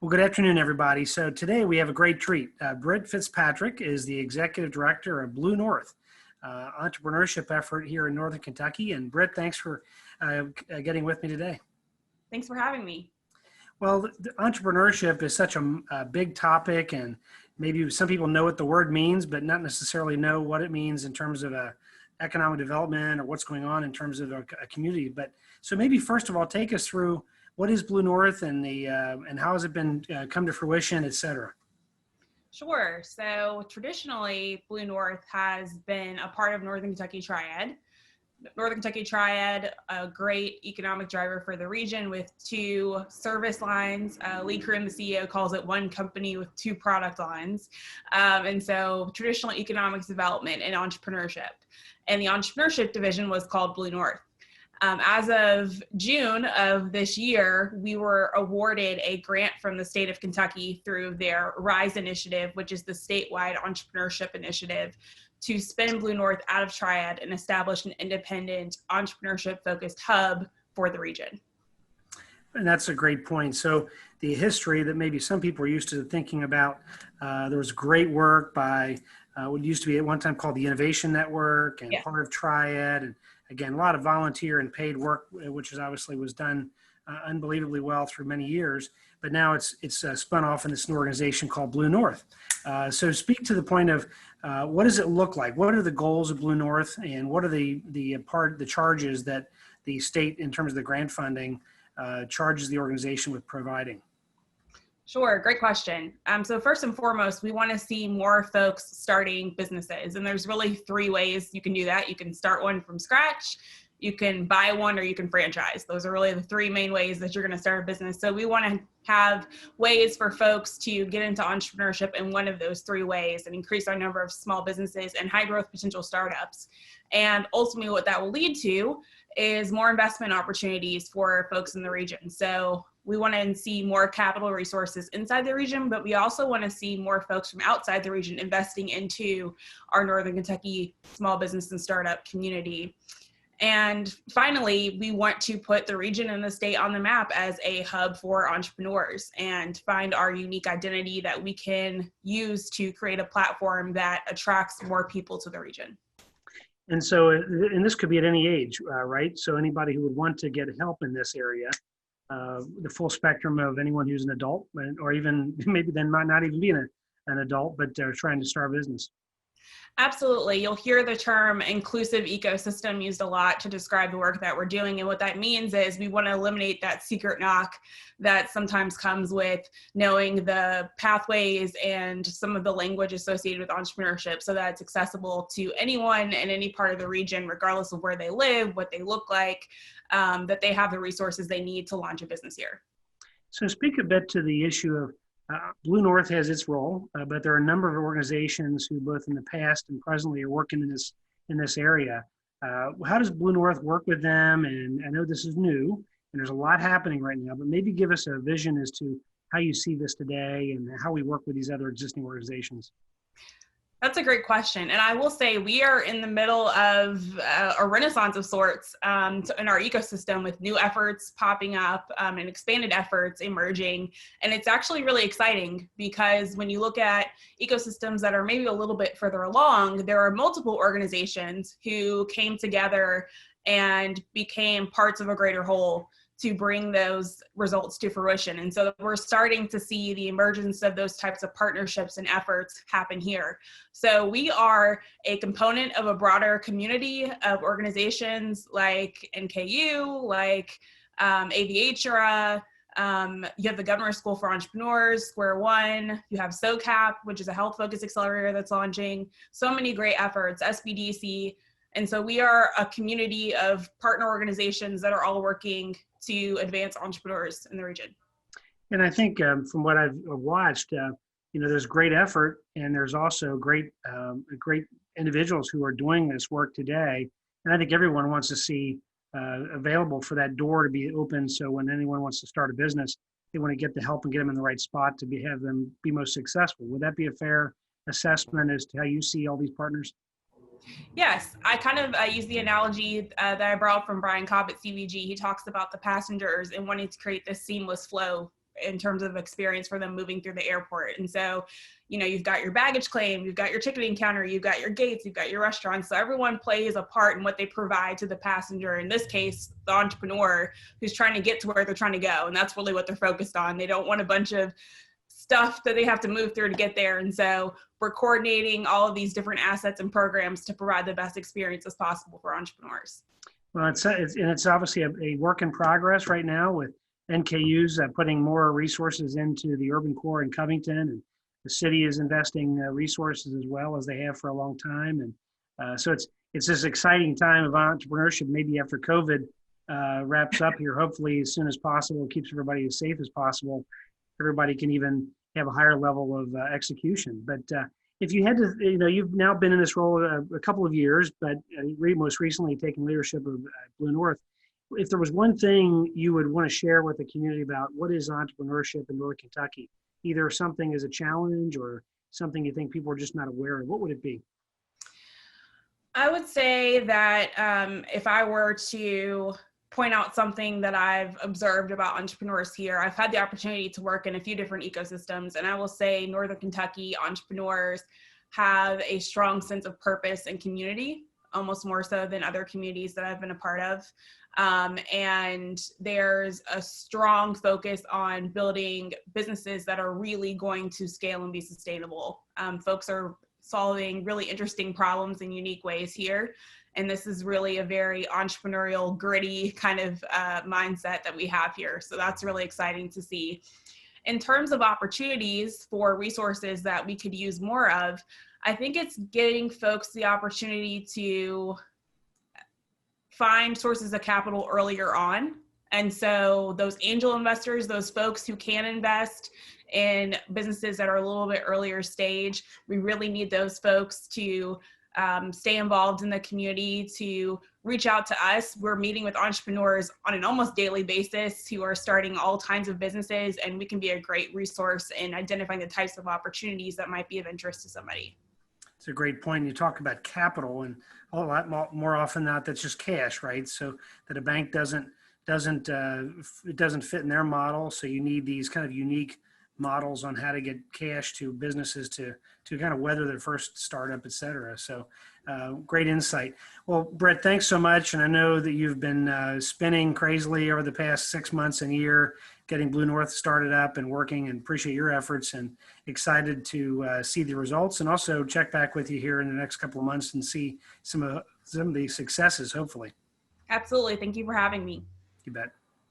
Well, good afternoon, everybody. So today we have a great treat. Brit Fitzpatrick is the Executive Director of Blue North, entrepreneurship effort here in Northern Kentucky. And Brit, thanks for getting with me today. Thanks for having me. Well, entrepreneurship is such a big topic, and maybe some people know what the word means, but not necessarily know what it means in terms of economic development or what's going on in terms of a community. But so maybe first of all, take us through what is Blue North and and how has it been come to fruition, et cetera? Sure. So traditionally, Blue North has been a part of Northern Kentucky Triad. Northern Kentucky Triad, a great economic driver for the region with two service lines. Lee Krim, the CEO, calls it one company with two product lines. And so traditional economic development and entrepreneurship. And the entrepreneurship division was called Blue North. As of June of this year, we were awarded a grant from the state of Kentucky through their RISE initiative, which is the statewide entrepreneurship initiative, to spin Blue North out of Triad and establish an independent entrepreneurship-focused hub for the region. And that's a great point. So the history that maybe some people are used to thinking about, there was great work by what used to be at one time called the Innovation Network and part of Triad, and again, a lot of volunteer and paid work, which obviously was done unbelievably well through many years. But now it's spun off in this new organization called Blue North. So speak to the point of what does it look like? What are the goals of Blue North, and what are the charges that the state, in terms of the grant funding, charges the organization with providing? Sure, great question. So first and foremost, we want to see more folks starting businesses. And there's really three ways you can do that. You can start one from scratch, you can buy one, or you can franchise. Those are really the three main ways that you're going to start a business. So we want to have ways for folks to get into entrepreneurship in one of those three ways and increase our number of small businesses and high growth potential startups. And ultimately what that will lead to is more investment opportunities for folks in the region. So we want to see more capital resources inside the region, but we also want to see more folks from outside the region investing into our Northern Kentucky small business and startup community. And finally, we want to put the region and the state on the map as a hub for entrepreneurs and find our unique identity that we can use to create a platform that attracts more people to the region. And so, and this could be at any age, right? So anybody who would want to get help in this area, the full spectrum of anyone who's an adult, or even maybe then might not even be an adult, but trying to start a business. Absolutely. You'll hear the term inclusive ecosystem used a lot to describe the work that we're doing. And what that means is we want to eliminate that secret knock that sometimes comes with knowing the pathways and some of the language associated with entrepreneurship, so that it's accessible to anyone in any part of the region, regardless of where they live, what they look like, that they have the resources they need to launch a business here. So speak a bit to the issue of Blue North has its role, but there are a number of organizations who both in the past and presently are working in this area. How does Blue North work with them? And I know this is new and there's a lot happening right now, but maybe give us a vision as to how you see this today and how we work with these other existing organizations. That's a great question. And I will say we are in the middle of a renaissance of sorts in our ecosystem, with new efforts popping up and expanded efforts emerging. And it's actually really exciting because when you look at ecosystems that are maybe a little bit further along, there are multiple organizations who came together and became parts of a greater whole to bring those results to fruition. And so we're starting to see the emergence of those types of partnerships and efforts happen here. So we are a component of a broader community of organizations like NKU, like AVHRA, you have the Governor School for Entrepreneurs, Square One, you have SOCAP, which is a health-focused accelerator that's launching. So many great efforts, SBDC. And so we are a community of partner organizations that are all working to advance entrepreneurs in the region. And I think from what I've watched, there's great effort, and there's also great individuals who are doing this work today. And I think everyone wants to see available for that door to be open. So when anyone wants to start a business, they want to get the help and get them in the right spot to have them be most successful. Would that be a fair assessment as to how you see all these partners? Yes, I kind of use the analogy that I borrowed from Brian Cobb at CVG. He talks about the passengers and wanting to create this seamless flow in terms of experience for them moving through the airport. And so, you've got your baggage claim, you've got your ticketing counter, you've got your gates, you've got your restaurants. So everyone plays a part in what they provide to the passenger, in this case, the entrepreneur who's trying to get to where they're trying to go. And that's really what they're focused on. They don't want a bunch of stuff that they have to move through to get there. And so we're coordinating all of these different assets and programs to provide the best experience as possible for entrepreneurs. Well, it's obviously a work in progress right now with NKUs putting more resources into the urban core in Covington, and the city is investing resources as well as they have for a long time. And so it's this exciting time of entrepreneurship, maybe after COVID wraps up here, hopefully as soon as possible, keeps everybody as safe as possible. Everybody can even have a higher level of execution. But if you had to, you've now been in this role a couple of years, but most recently taking leadership of Blue North. If there was one thing you would want to share with the community about what is entrepreneurship in Northern Kentucky, either something as a challenge or something you think people are just not aware of, what would it be? I would say that if I were to point out something that I've observed about entrepreneurs here, I've had the opportunity to work in a few different ecosystems, and I will say Northern Kentucky entrepreneurs have a strong sense of purpose and community, almost more so than other communities that I've been a part of. And there's a strong focus on building businesses that are really going to scale and be sustainable. Folks are solving really interesting problems in unique ways here. And this is really a very entrepreneurial, gritty kind of mindset that we have here. So that's really exciting to see. In terms of opportunities for resources that we could use more of, I think it's getting folks the opportunity to find sources of capital earlier on. And so those angel investors, those folks who can invest in businesses that are a little bit earlier stage, we really need those folks to stay involved in the community, to reach out to us. We're meeting with entrepreneurs on an almost daily basis who are starting all kinds of businesses, and we can be a great resource in identifying the types of opportunities that might be of interest to somebody. It's a great point. You talk about capital, and a lot more often than not, that's just cash, right? So that a bank doesn't fit in their model. So you need these kind of unique models on how to get cash to businesses to kind of weather their first startup, et cetera. So great insight. Well, Brit, thanks so much. And I know that you've been spinning crazily over the past 6 months and year, getting Blue North started up and working, and appreciate your efforts, and excited to see the results, and also check back with you here in the next couple of months and see some of the successes, hopefully. Absolutely. Thank you for having me. You bet.